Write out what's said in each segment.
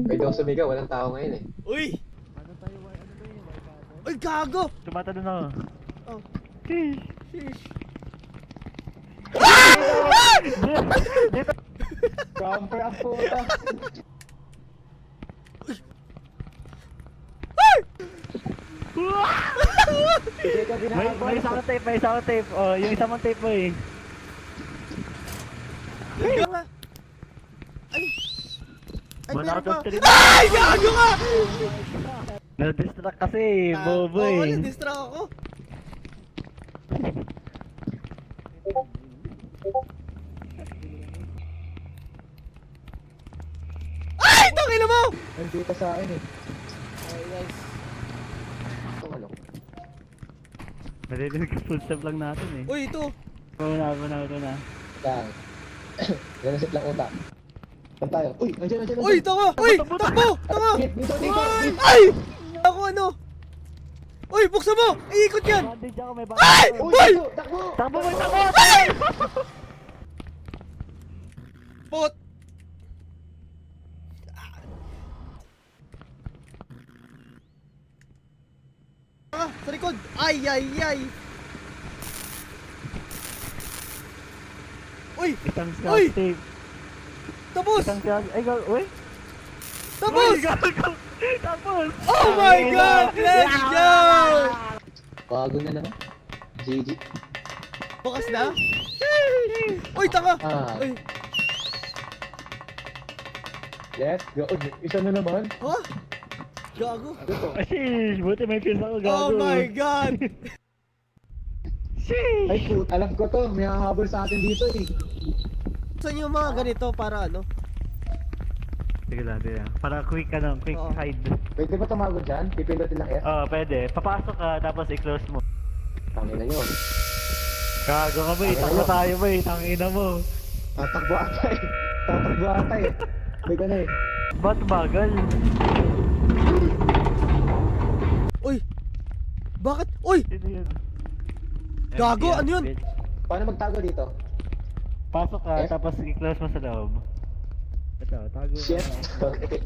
Pwede ako sumigaw, walang tao ngayon eh. Uy! Ano tayo, ano to yun? Uy, gago! Tumatalon ako. Oh, Sheesh. sheesh. Camper ang puta. Sige ka May isang tape, may isang tape. Oh, yung isang tape mo eh. Gago nga. Ay! Ay, 1 meron out of pa. 3. Ay, gago nga! Na-distract kasi, bobo Oo, eh. na-distract ako. Ay, tangina mo! Nandito sa akin eh. Ay, guys. Ito ano? Maririnig ka full step lang natin eh. Uy, ito. Ito na. Yan. Ganasip lang utak. Saan tayo? Uy! Andiyan, andiyan, Uy, tanga! Uy, takbo! Tanga! Dito, dito! Ay! Ay! Ako ano? Uy, buksan mo! Iikot yan! Bandage ako, may Ay! bandage. Uy! Takbo! Takbo mo, takbo! Ay! Pot! Ah, sa likod! Ay, ay, ay! Uy! Isang Uy! scotch tape. Tapos! Isang scotch... Ay, uy! Tapos! Uy, gago! Tapos! Oh my God! Let's go! Bago na naman. GG. Bukas na? Uy, tanga! Ah. Uy! Let's go. Uy, isa na naman. Ha? Gago! Ano to? Ashish! Buti may pills ako, gago. Oh my God! Sheesh! Ay, put, alam ko to. May hahabol sa atin dito eh. Saan yung mga ganito para ano? Sige lang, sige lang. Para quick quick Oo. hide. Pwede ba tumago dyan? Pipindutin lang F? Oo, pwede. Papasok ka, tapos i-close mo. Tangina nyo. Gago ka ba eh, Ay, takbo ano? tayo ba eh, tangina mo. Tatakbo ata eh. Tatakbo ata eh. May ka na eh. Ba't bagal? Uy! Bakit? Uy! Sino yun? Gago, MTR, ano yun? bitch. Paano magtago dito? Pasok ka, F? tapos i-close mo sa loob. Ito, tago Shit. ka. Okay.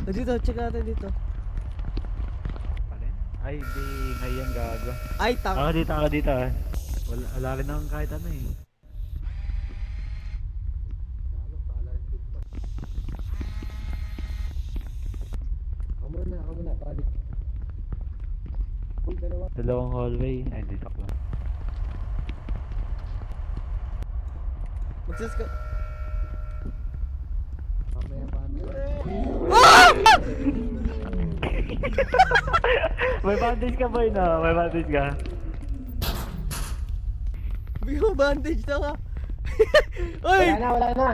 Dito, check natin dito. Alin? Ay, di, ngayon gago. Ay, tang... Ako dito ah. Wala rin akong kahit ano eh. Ako muna, balik. Uy, dalawa. Dalawang hallway. Ay, dito ko. Magsis ka... Mamaya pa. May bandage ka boy no? May bandage ka? Bigyan mo bandage na ka. Uy! Wala na.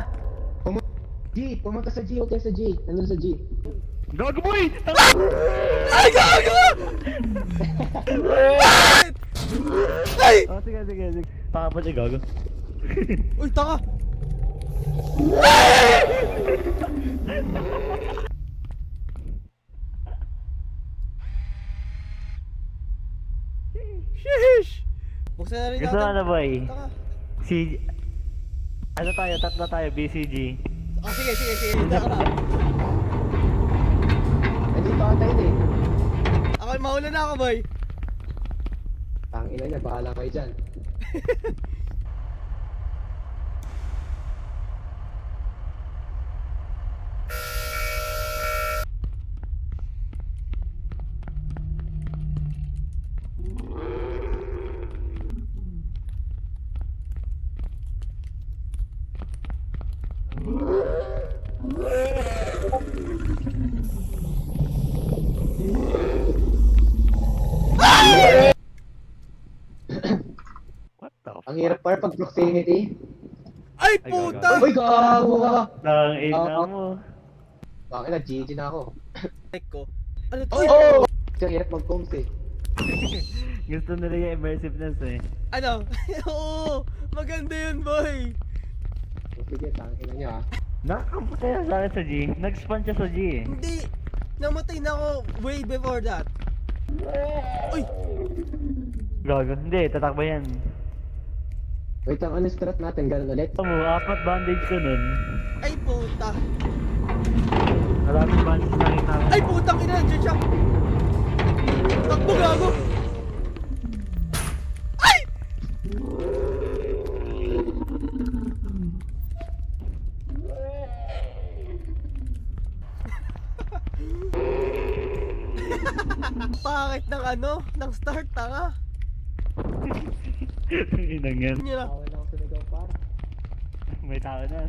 Pumunta sa G, okay sa G. Nandun sa G. Gago boy! Ay, gago! Ay! Oh, sige. Pakapot siya gago. Uy, tanga! Sheesh! Buksan na rin Gusto natin. na boy? Tanga. Si... Ano tayo? Tatlo tayo, BCG. Oh, sige. Tanga na. Nandito ata yun eh. Ako, mauna na ako, boy. Tangina niya, bahala kayo dyan. What the fuck? Ang hirap pa pag proximity. Ay, Ay, puta! Uy, gago ka! Ang ina Oo. mo. Bakit na, GG na ako. Check ko. Ano to? Oh! Ang hirap mag-combs eh. Gusto nila yung immersiveness eh. Ano? Oo! Maganda yun, boy! Sige, tangina niya ah. Nakakamputaya sa akin sa G. Nag-spawn siya sa G eh. Hindi! Namatay na ako way before that. Uy! Gago. Hindi, tatakbo yan. Wait lang, ano strat natin? Ganun ulit? Ito mo, 4 bandage ko nun. Ay, puta! Maraming bands nakita ko. Ay, putang ina, nandiyan siya. Takbo, gago. Ay! Pangit ng ano, ng start, tanga. Inang yan. Yun lang. Awal lang ako sumigaw par. May tao na.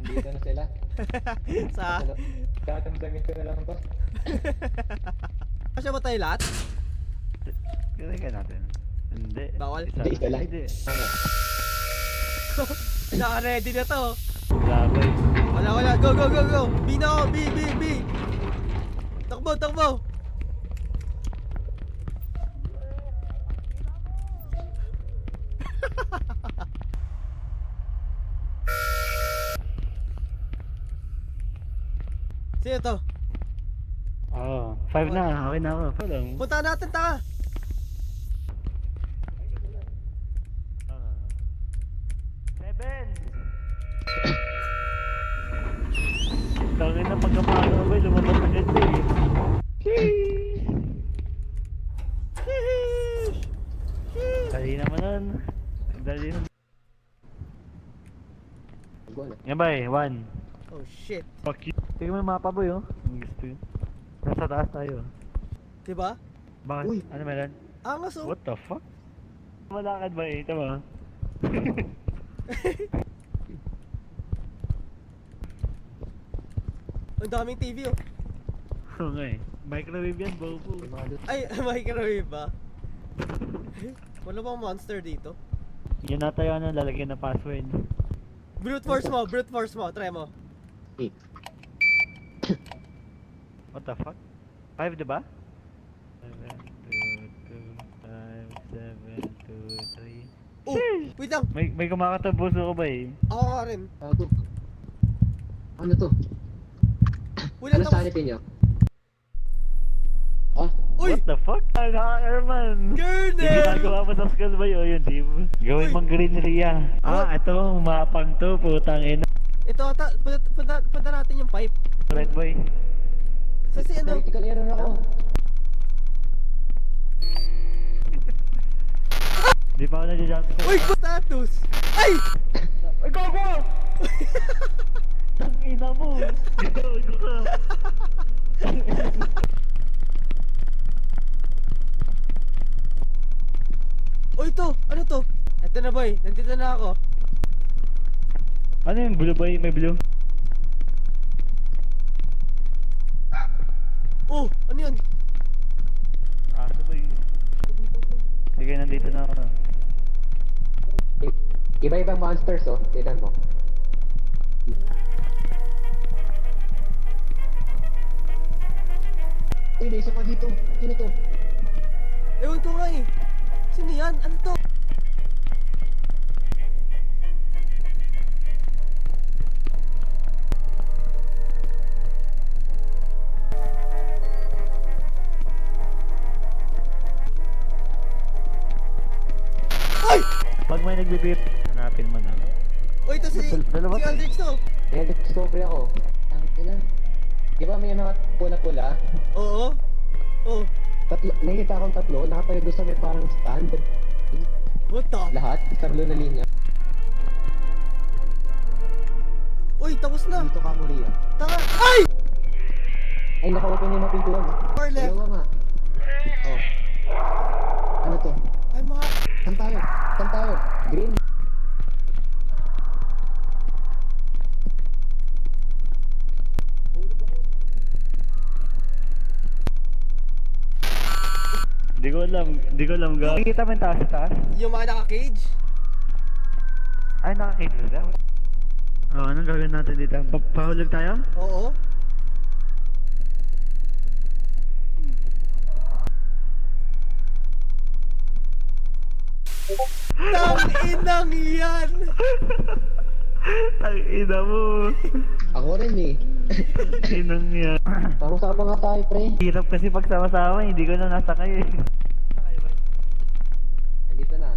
Nandito na sila. Sa... Katamdamin ko na lang to. Siya ba tayo lahat? Kaya natin. Hindi. Bawal? Hindi, isa lang. Hindi. Naka-ready na to. Labay. Wala. Go, go, go, go. B na ako. B. Takbo, takbo. Sino to? Oo. 5 na. Okay na ako. Walang. Punta natin, tanga. Seven! Tangin na pagkapano ko eh. Lumabas na ganda eh. Dali naman nun. Dali naman. Goal. Yan ba eh? 1. Oh, shit. Fuck you. Tingnan mo yung mapa boy oh. Ang gusto yun. Nasa taas tayo. Diba? Bakit? Uy. Ano meron? Angas, oh. What the fuck? Malakad ba eh? Tama. Ang daming TV, oh. Oo nga eh. Microwave yan, bobo. Yung mga loot. Ay, microwave ba? Wala bang monster dito? Yan na tayo ano, lalagyan ng password. Brute force mo. Try mo. 8. What the fuck? 5 diba? 7, 2, 2, 5, 7, 2, 3. Oh, wait lang. May kumakatab puso ko ba eh? Ako nga rin. Bago. Ano to? Wala Ano lang. sanity niyo? Ah, Uy! What the fuck? Naka-airman! Yung Colonel! ginagawa mo sa school ba yun? Yung team? Gawin Uy! mong greenery ah. Ah, ito, mapang to, putang ina. Ito ata, punta natin yung pipe. Red boy. Sa si ano? critical error ako. Di pa ako na-jump. Uy! Status! Ay! Ay, gago! Tang ina mo! Gago ka! Uy, ito! Ano to? Ito na boy, nandito na ako. Ano yung blue boy? May blue? Oh! Ano yun? Aso boy. Sige, nandito na ako. Iba-ibang monsters oh. Tignan mo. Uy, may isa pa dito. Sino to? Ewan ko nga eh. Sino yan? Ano to? Ay! Pag may nagbibip, hanapin mo na. Uy, ito si Dalawa to. Aldrich to. May discovery ako. Ang ina. Di ba may mga pula-pula? Oo. Oh. Tatlo, nakikita akong tatlo. Nakatayo doon sa may parang stand. What the? Lahat. Sa blue na linya. Uy, tapos na. Dito ka, Moria. Tanga. Ay! Ay, naka-open yung mga pintuan. Far left. Dalawa nga. Oh. Ano to? Ay, mga... Saan tayo? Saan tayo? Green. Di ko alam ga. Nakikita mo yung taas? Yung mga naka-cage? Ay, nakakita daw. Oh, anong gagawin natin dito? Pahulog tayo? Oo. Tang-inang yan! Ang ina mo. Ako rin eh. Inang yan. Sama-sama nga tayo, pre. Hirap kasi pagsama-sama, hindi ko na nasa kayo eh. Nandito na.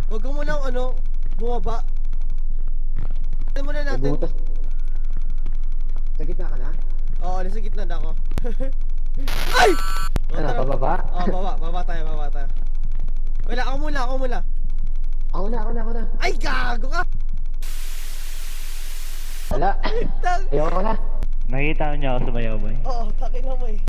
Huwag ka munang bumaba. Ano muna natin? Butas. Sa gitna ka na? Oo, nasa gitna na ako. Ay! Ano, pababa? Baba tayo. Wala, ako muna. Ako na. Ay, gago ka! Wala. Ayoko na. Nakikita niyo ako sumayaw, boy. Oo, takin na mo eh.